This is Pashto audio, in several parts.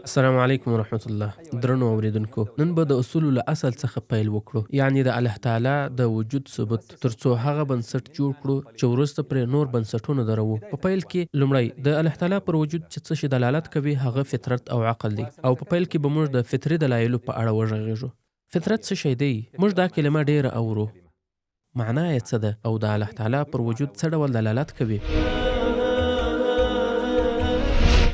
السلام علیکم ورحمت الله. درنو اوریدونکو، نن به د اصولو له اصل څخه پیل وکړو، یعنی د الله تعالی د وجود ثبوت، ترڅو هغه بنسټ جوړ کړو چې وروسته پرې نور بنسټونه درو. په پیل کې لومړی د الله تعالی پر وجود چې څه شي دلالت کوي هغه فطرت او عقل دی، او په پیل کې به موږ د فطري دلایلو په اړه وغږیږو. فطرت څه شی دی؟ موږ دا کلمه ډیره اورو، معنا یې څه ده او د الله تعالی پر وجود څه ډول دلالت کوي؟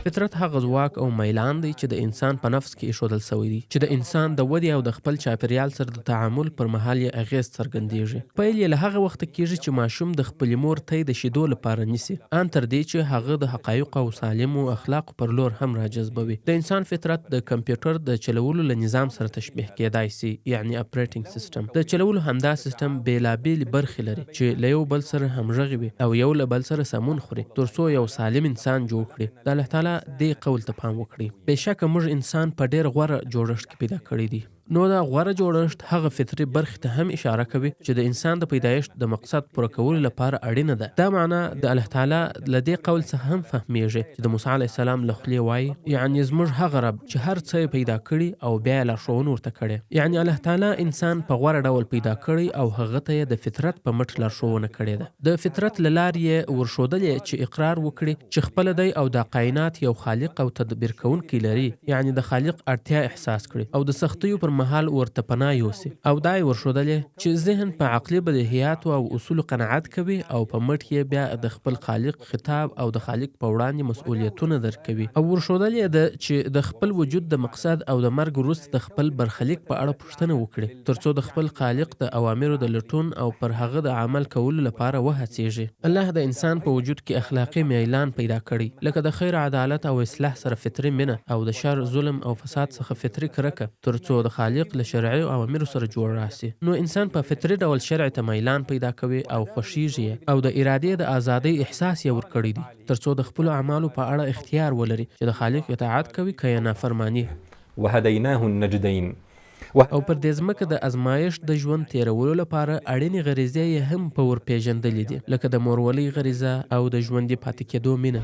فطرت هغه ځواک او میلان دی چې د انسان په نفس کې ایښودل سوی دی، چې د انسان د ودې او د خپل چاپیریال سره د تعامل پر مهال یې اغیز څرګندیږي. پیل یې له هغه وخته کیږي چې ماشوم د خپلې مور تی د شیدو لپاره نیسي، ان تر دې چې هغه د حقایقو او سالمو اخلاقو پر لور هم راجذبوي. د انسان فطرت د کمپیوټر د چلولو له نظام سره تشبیه کیدای سي، یعنی اپریټینګ سیستم. د چلولو همدا سیستم بیلابېلې برخې لري چې له یو بل سره همغږي وي او یو له بل سره سمون خوري ترڅو یو سالم انسان جوړ کړي. د الله تعالی دې قول ته پام وکړئ. بېشکه موږ انسان په ډېر غوره جوړښت کې پیدا کړی دی. نو دا غوره جوړښت هغه فطري برخې ته هم اشاره کوي چې د انسان د پیدایښت د مقصد پوره کولو لپاره اړینه ده. دا معنا د الله تعالی له دې قول څخه هم فهمیږي چې د موسی علیه السلام له خولې وایي، یعنی زموږ هغه رب چې هر څه یې پیدا کړي او بیا یې لارښوونه ورته کړې. یعنی الله تعالی انسان په غوره ډول پیدا کړی او هغه ته یې د فطرت په مټ لارښوونه کړې ده. د فطرت له لارې یې ورښودلې چې اقرار وکړي چې خپله دی او د کائنات یو خالق او تدبیر کوونکی لري، یعنی د خالق اړتیا احساس کړي او د سختیو پر مهال ورته پناه یوسي. او دا یې ورښودلې چې ذهن په عقلي بدیهیاتو او اصولو قناعت کوي او په مټ یې بیا د خپل خالق خطاب او د خالق په وړاندې مسؤلیتونه درکوي. او ورښودلې ده چې د خپل وجود د مقصد او د مرګ وروسته د خپل برخلیک په اړه پوښتنه وکړي ترڅو د خپل خالق د اوامرو د لټون او پر هغه د عمل کولو لپاره وهڅیږي. الله د انسان په وجود کې اخلاقي میلان پیدا کړي، لکه د خیر، عدالت او اصلاح سره فطري مینه او د شر، ظلم او فساد څخه فطري کرکه، ترڅو د خالق له شرعي اوامرو سره جوړ راسي. نو انسان په فطري ډول شرع ته میلان پیدا کوي او خوښیږي او د ارادې د ازادۍ احساس یې ورکړی دی ترڅو د خپلو اعمالو په اړه اختیار ولري چې د خالق اطاعت کوي که یې نافرماني. وهدیناه النجدین. او پر دې ځمکه د ازمایښت د ژوند تیرولو لپاره اړینې غریزې یې هم په ورپېژندلې دي، لکه د مورولۍ غریزه او د ژوندي پاتې کېدو مینه.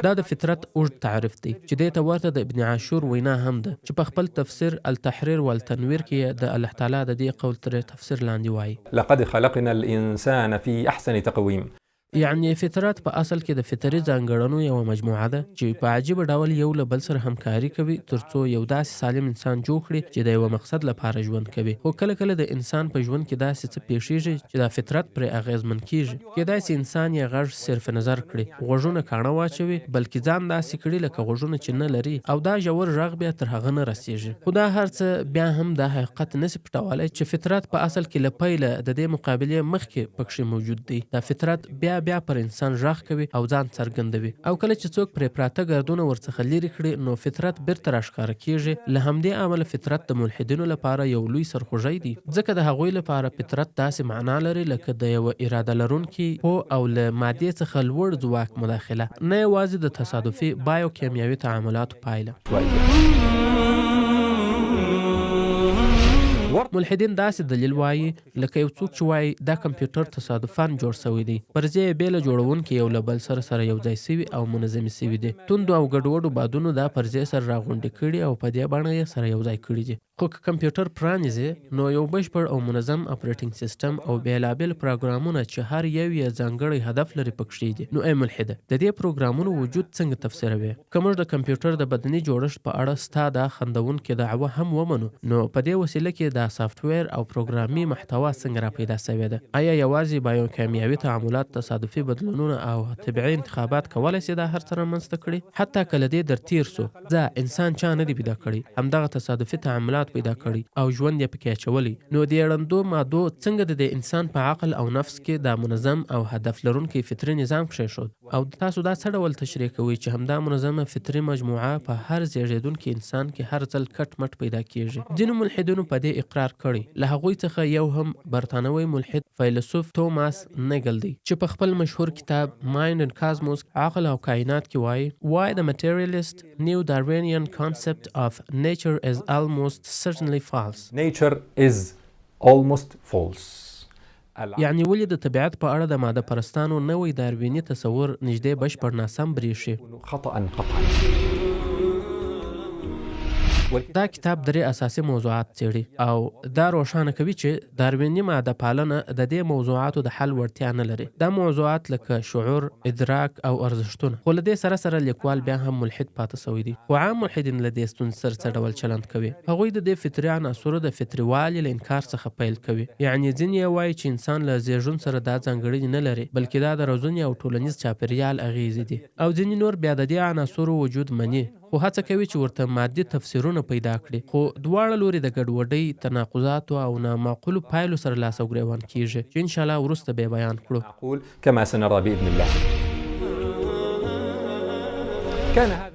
دا د فطرت اوږد تعریف دی چې دې ته ورته د ابن عاشور وینا هم ده چې په خپل تفسیر التحریر والتنویر کې د الله تعالی د دې قول تر تفسیر لاندې وایي: لقد خلقنا الانسان في احسن تقویم. یعنی فطرت په اصل کې د فطري ځانګړنو یوه مجموعه ده چې په عجیبه ډول یو له بل سره همکاري کوي ترڅو یو داسې سالم انسان جوړ کړي چې د یوه مقصد لپاره ژوند کوي. خو کله کله د انسان په ژوند کې داسې څه پیښیږي چې دا فطرت پرې اغیزمن کیږي. کیدای سي انسان یې غږ صرف نظر کړي، غوږونه کاڼه واچوي، بلکې ځان داسې کړي لکه غوږونه چې نه لري، او دا ژور غږ بیا تر هغه نه رسیږي. خو دا هر څه بیا هم دا حقیقت نسي پټولی چې فطرت په اصل کې له پیله د دې مقابلې مخکې پکښې موجود دی. دا فطرت بیا پر انسان غږ کوي او ځان څرګندوي، او کله چې څوک پرې پراته ګردونه ورڅخه لرې کړي نو فطرت بیرته راښکاره کیږي. له همدې امله فطرت د ملحدینو لپاره یو لوی سرخوږی دی، ځکه د هغوی لپاره فطرت داسې معنا لري لکه د یوه اراده لرونکي پوه او له مادې څخه لوړ ځواک مداخله، نه یوازې د تصادفي بایوکیمیاوي تعاملاتو پایله. ملحدین داسې دلیل وایي لکه یو څوک چې وایي دا کمپیوټر تصادفاً جوړ شوی دی، فرضیه یې بې له جوړونکي یو له بل سره یو ځای سوي او منظمې سوي دي. توندو او ګډوډو بادونو دا فرضیه سره راغونډې کړي او په دې بڼه یې سره یو ځای کړي دي. خو که کمپیوټر پرانیزي نو یو بشپړ او منظم اپریټینګ سیستم او بیلابیل پروګرامونه چې هر یو یې ځانګړی هدف لري پکښې دي. نو ای ملحده، د دې پروګرامونو وجود څنګه تفسیروي؟ که موږ د کمپیوټر د بدني جوړښت په اړه ستا دا خندونکې دعوه هم ومنو، نو په دې وسیله کې دا سافټویر او پروګرامي محتوا څنګه را پیدا سوې ده؟ آیا یوازې بایوکیمیاوي تعاملات، تصادفي بدلونونه او طبیعي انتخابات کولی سي دا هر څه رامنځته کړي؟ حتی که له دې در تیر سو، ځه انسان چا نه دی پیدا کړي، همدغه تصادفي تعاملات پیدا کړي او ژوند یې پکې اچولی. نو د ړندو مادو څنګه د انسان په عقل او نفس کې دا منظم او هدف لرونکی فطري نظام کښېښود؟ او تاسو دا څه ډول تشریح کوئ چې همدا منظمه فطري مجموعه په هر زیږېدونکي انسان کې هر ځل کټ مټ پیدا کیږي؟ ځینو ملحدینو په دې اقرار کړی. له هغوی څخه یو هم برتانوي ملحد فیلسوف توماس نیګل دی چې په خپل مشهور کتاب مایند اند کاسموس، عقل او کائنات کې وایي: Why the materialist neo-Darwinian concept of nature is almost certainly false. Nature is almost false. یعنی ولې د طبیعت په اړه د ماده پرستانو نوی دارویني تصور نږدې بشپړ ناسم بریښي. خطأ قطعا. دا کتاب درې اساسي موضوعات څېړي او دا روښانه کوي چې دارویني ماده پالنه د دې موضوعاتو د حل وړتیا نه لري. دا موضوعات لکه شعور، ادراک او ارزښتونه، خو له دې سره لیکوال بیا هم ملحد پاتې سوی دی. خو عام ملحدین له دې ستونزې سره څه ډول چلند کوي؟ هغوی د دې فطري عناصرو د فطريوالي له انکار څخه پیل کوي. یعنی ځینې یې وایي چې انسان له زیږون سره دا ځانګړنې نه لري، بلکې دا د روزنې او ټولنیز چاپیریال اغېزې دي. او ځینې نور بیا د دې عناصرو وجود مني، خو هڅه کوي چې ورته مادي تفسیرونه پیدا کړي. خو دواړه لوري د ګډوډۍ، تناقضاتو او نامعقولو پایلو سره لاس او ګریوان کیږي چې ان شاء الله وروسته به بیان کړو. أقول كما سنرى بإذن الله.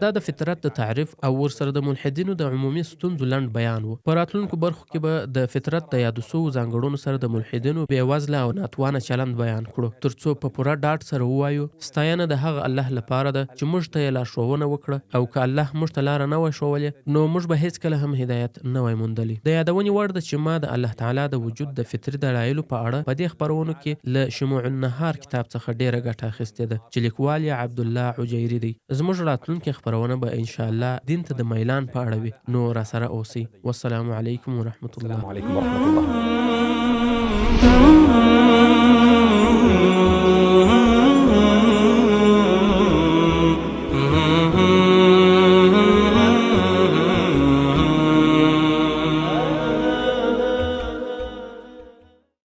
دا د فطرت د تعریف او ورسره د ملحدینو د عمومي ستونزو لنډ بیان و. په راتلونکو برخو کې به د فطرت د یادو سوو ځانګړنو سره د ملحدینو بې وزله او ناتوانه چلند بیان کړو، ترڅو په پوره ډاډ سره ووایو ستاینه د هغه الله لپاره ده چې موږ ته یې لارښوونه وکړه، او که الله موږ ته لاره نه وای ښولې نو موږ به هیڅکله هم هدایت نه وای موندلی. د یادونې وړ ده چې ما د الله تعالی د وجود د فطري دلایلو په اړه په دې خپرونو کې له شموع النهار کتاب څخه ډیره ګټه اخیستې ده چې لیکوال یې عبدالله عجیري دی. زموږ راتلونکې خپرونه به ان شاء الله دین ته د میلان په اړه وي. نو را سره اوسئ. والسلام علیکم ورحمة الله. السلام علیکم ورحمة الله.